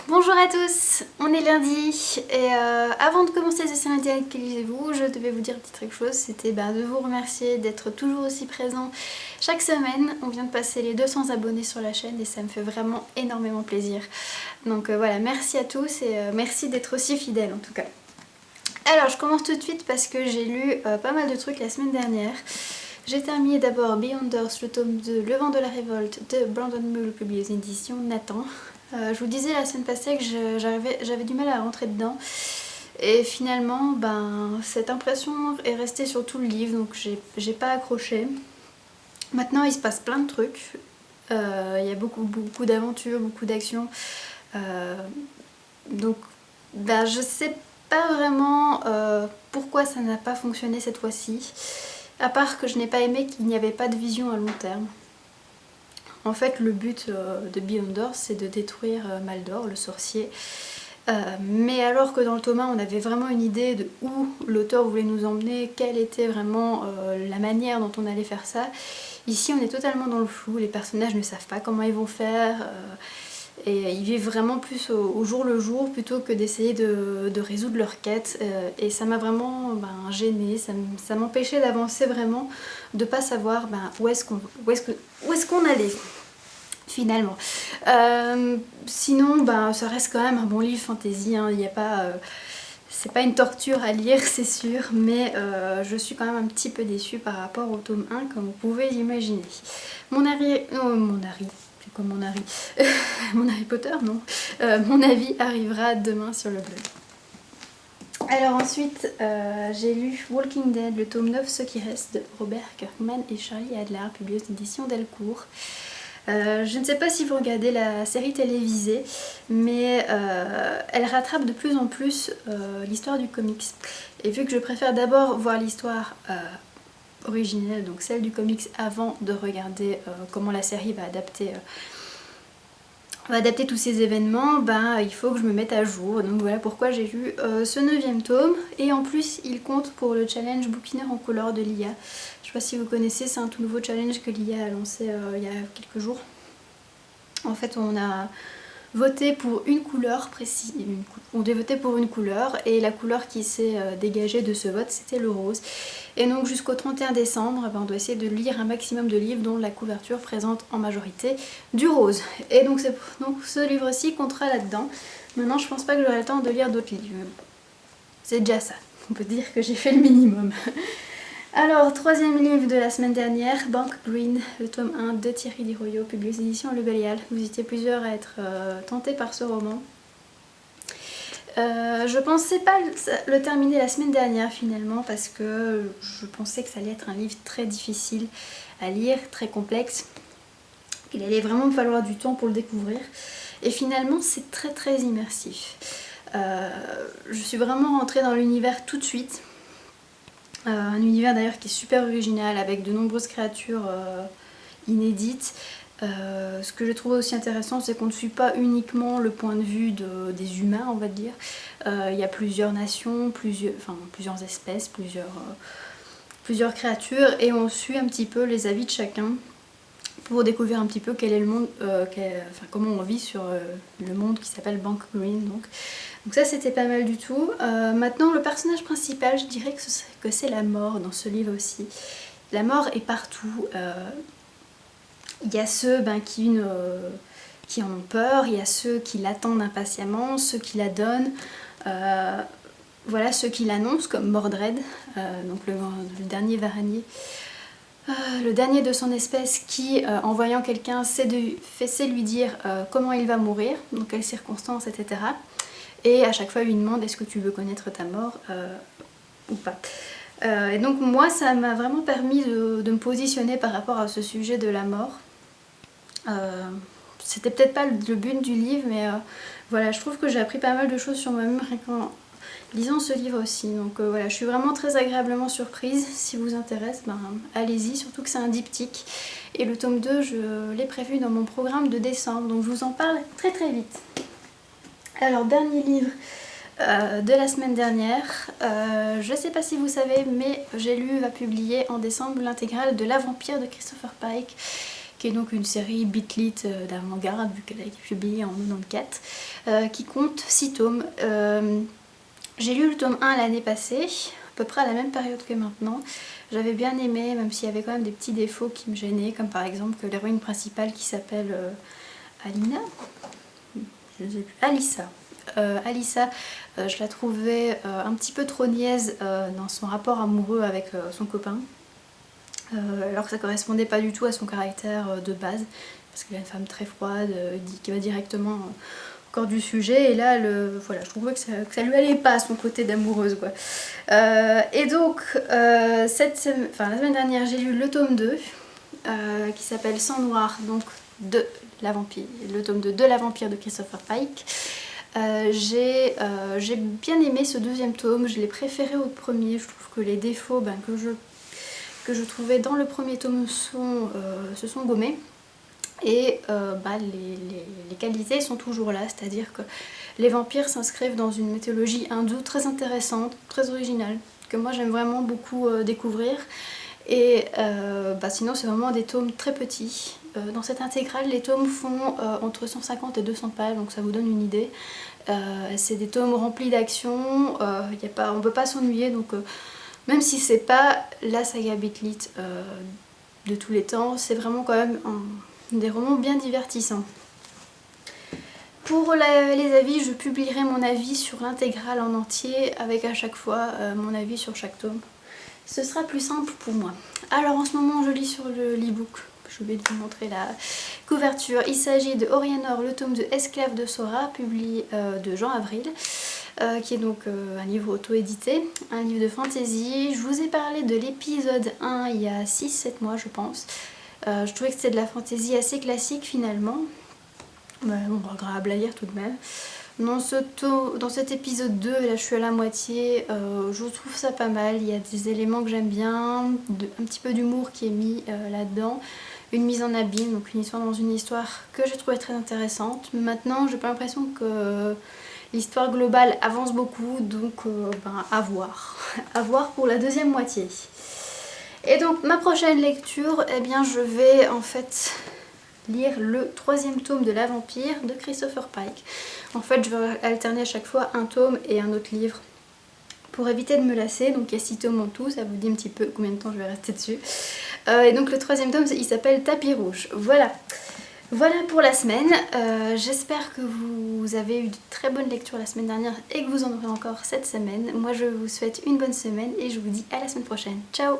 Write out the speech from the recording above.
Bonjour à tous, on est lundi et avant de commencer ce lundi avec que lisez-vous, je devais vous dire une petite chose, c'était de vous remercier d'être toujours aussi présent chaque semaine. On vient de passer les 200 abonnés sur la chaîne et ça me fait vraiment énormément plaisir. Donc voilà, merci à tous et merci d'être aussi fidèles en tout cas. Alors je commence tout de suite parce que j'ai lu pas mal de trucs la semaine dernière. J'ai terminé d'abord Beyonders, le tome 2, Le vent de la révolte de Brandon Mull, publié aux éditions Nathan. Je vous disais la semaine passée que j'avais du mal à rentrer dedans. Et finalement, cette impression est restée sur tout le livre, donc j'ai pas accroché. Maintenant, il se passe plein de trucs. Il y a beaucoup d'aventures, beaucoup d'actions. Donc, je sais pas vraiment pourquoi ça n'a pas fonctionné cette fois-ci. À part que je n'ai pas aimé qu'il n'y avait pas de vision à long terme. En fait, le but de Beyonders, c'est de détruire Maldor, le sorcier. Mais alors que dans le tome 1, on avait vraiment une idée de où l'auteur voulait nous emmener, quelle était vraiment la manière dont on allait faire ça. Ici, on est totalement dans le flou, les personnages ne savent pas comment ils vont faire. Et ils vivent vraiment plus au jour le jour plutôt que d'essayer de résoudre leur quête. Et ça m'a vraiment gênée, ça m'empêchait d'avancer vraiment, de pas savoir où est-ce qu'on allait finalement. Sinon, ça reste quand même un bon livre fantasy, hein. Il n'y a pas... c'est pas une torture à lire, c'est sûr, mais je suis quand même un petit peu déçue par rapport au tome 1, comme vous pouvez l'imaginer. Mon Harry... c'est comme mon Harry... mon Harry Potter, non. Mon avis arrivera demain sur le blog. Alors ensuite, j'ai lu Walking Dead, le tome 9, Ce qui reste, de Robert Kirkman et Charlie Adler, publié aux éditions Delcourt. Je ne sais pas si vous regardez la série télévisée, mais elle rattrape de plus en plus l'histoire du comics. Et vu que je préfère d'abord voir l'histoire originelle, donc celle du comics, avant de regarder comment la série va adapter tous ces événements, il faut que je me mette à jour. Donc voilà pourquoi j'ai lu ce 9e tome. Et en plus, il compte pour le challenge bouquinaire en couleur de l'IA. Je sais pas si vous connaissez, c'est un tout nouveau challenge que l'IA a lancé il y a quelques jours. En fait, on a voté pour une couleur précise. On devait voter pour une couleur et la couleur qui s'est dégagée de ce vote, c'était le rose. Et donc jusqu'au 31 décembre, on doit essayer de lire un maximum de livres dont la couverture présente en majorité du rose. Et donc, ce livre-ci comptera là-dedans. Maintenant, je pense pas que j'aurai le temps de lire d'autres livres. C'est déjà ça. On peut dire que j'ai fait le minimum. Alors, 3e livre de la semaine dernière, Bank Green, le tome 1 de Thierry Desroyaux, publié aux éditions Le Bélial. Vous étiez plusieurs à être tentés par ce roman. Je pensais pas le terminer la semaine dernière finalement parce que je pensais que ça allait être un livre très difficile à lire, très complexe. Il allait vraiment me falloir du temps pour le découvrir. Et finalement, c'est très très immersif. Je suis vraiment rentrée dans l'univers tout de suite. Un univers d'ailleurs qui est super original avec de nombreuses créatures inédites. Ce que j'ai trouvé aussi intéressant, c'est qu'on ne suit pas uniquement le point de vue des humains, on va dire. Il y a plusieurs nations, plusieurs espèces, plusieurs créatures, et on suit un petit peu les avis de chacun pour découvrir un petit peu quel est le monde, comment on vit sur le monde qui s'appelle Bank Green. Donc ça, c'était pas mal du tout. Maintenant, le personnage principal, je dirais que c'est la mort dans ce livre aussi. La mort est partout. Il y a ceux qui en ont peur, il y a ceux qui l'attendent impatiemment, ceux qui la donnent, voilà, ceux qui l'annoncent comme Mordred, donc le dernier Varanier, le dernier de son espèce qui, en voyant quelqu'un, sait lui dire comment il va mourir, dans quelles circonstances, etc. Et à chaque fois il lui demande est-ce que tu veux connaître ta mort ou pas. Et donc moi ça m'a vraiment permis de me positionner par rapport à ce sujet de la mort. C'était peut-être pas le but du livre, mais voilà, je trouve que j'ai appris pas mal de choses sur moi-même en lisant ce livre aussi. Donc voilà, je suis vraiment très agréablement surprise. Si vous intéresse, allez-y, surtout que c'est un diptyque. Et le tome 2, je l'ai prévu dans mon programme de décembre, donc je vous en parle très très vite. Alors, dernier livre de la semaine dernière, je sais pas si vous savez, mais j'ai lu, va publier en décembre l'intégrale de La Vampire de Christopher Pike, qui est donc une série Beat-Lit d'avant-garde, vu qu'elle a été publiée en 94, qui compte 6 tomes. J'ai lu le tome 1 l'année passée, à peu près à la même période que maintenant. J'avais bien aimé, même s'il y avait quand même des petits défauts qui me gênaient, comme par exemple que l'héroïne principale qui s'appelle Alina, je ne sais plus, Alissa, je la trouvais un petit peu trop niaise dans son rapport amoureux avec son copain, alors que ça correspondait pas du tout à son caractère de base, parce qu'elle est une femme très froide, qui va directement au corps du sujet, et là voilà, je trouvais que ça lui allait pas, son côté d'amoureuse quoi. Et donc la semaine dernière j'ai lu le tome 2 qui s'appelle Sang Noir, donc de la vampire, le tome 2 de La Vampire de Christopher Pike. J'ai bien aimé ce deuxième tome, je l'ai préféré au premier. Je trouve que les défauts que je trouvais dans le premier tome se sont gommés, et les qualités sont toujours là, c'est-à-dire que les vampires s'inscrivent dans une mythologie hindoue très intéressante, très originale, que moi j'aime vraiment beaucoup découvrir. Et sinon c'est vraiment des tomes très petits. Dans cette intégrale, les tomes font entre 150 et 200 pages, donc ça vous donne une idée. C'est des tomes remplis d'action, on ne peut pas s'ennuyer, donc même si c'est pas la saga Beat-Lit de tous les temps, c'est vraiment quand même des romans bien divertissants. Pour les avis, je publierai mon avis sur l'intégrale en entier, avec à chaque fois mon avis sur chaque tome. Ce sera plus simple pour moi. Alors en ce moment je lis sur l'e-book, je vais vous montrer la couverture. Il s'agit de Orianor, le tome de Esclave de Sora, publié de Jean Avril, qui est donc un livre auto-édité, un livre de fantasy. Je vous ai parlé de l'épisode 1 il y a 6-7 mois je pense. Je trouvais que c'était de la fantasy assez classique finalement, mais bon, agréable à lire tout de même. Dans cet épisode 2, là je suis à la moitié, je trouve ça pas mal, il y a des éléments que j'aime bien, un petit peu d'humour qui est mis là-dedans, une mise en abîme, donc une histoire dans une histoire que j'ai trouvé très intéressante. Maintenant j'ai pas l'impression que l'histoire globale avance beaucoup, donc à voir. À voir pour la deuxième moitié. Et donc ma prochaine lecture, eh bien je vais en fait lire le 3e tome de La Vampire de Christopher Pike. En fait je vais alterner à chaque fois un tome et un autre livre pour éviter de me lasser. Donc il y a 6 tomes en tout, ça vous dit un petit peu combien de temps je vais rester dessus. Et donc le 3e tome il s'appelle Tapis Rouge. Voilà pour la semaine. J'espère que vous avez eu de très bonnes lectures la semaine dernière et que vous en aurez encore cette semaine. Moi je vous souhaite une bonne semaine et je vous dis à la semaine prochaine. Ciao!